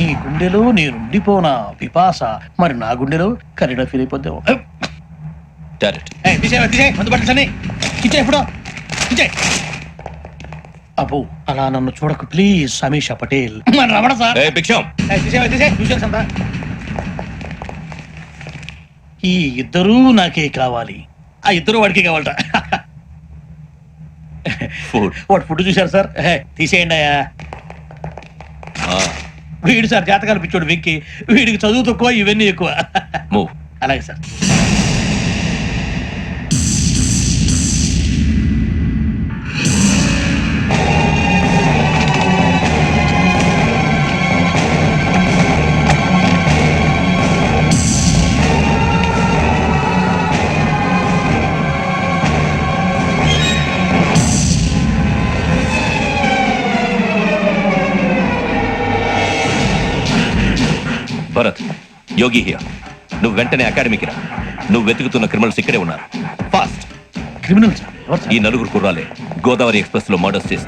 నీ గుండెలో నేనుండిపోనా పిపాస, మరి నా గుండెలో కరీడా ఫీల్ అయిపోద్దాం. అబ్బో అలా నన్ను చూడకు ప్లీజ్ సమీషా పటేల్. రమణ సార్, ఈ ఇద్దరూ నాకే కావాలి, ఆ ఇద్దరు వాడికి కావాలట. వాడు ఫుడ్ చూశారు సార్, తీసేయండి అయ్యా. వీడు సార్ జాతకాలు పిచ్చోడు వెక్కి, వీడికి చదువు తక్కువ ఇవన్నీ ఎక్కువ. అలాగే సార్. Bharat, Yogi here. నువ్వు వెంటనే అకాడమీకి రా. నువ్వు వెతుకుతున్న క్రిమినల్స్ ఇక్కడే ఉన్నారు. ఫాస్ట్. క్రిమినల్స్ ఈ నలుగురు కుర్రాలే గోదావరి ఎక్స్ప్రెస్ లో మర్డర్స్ చేసి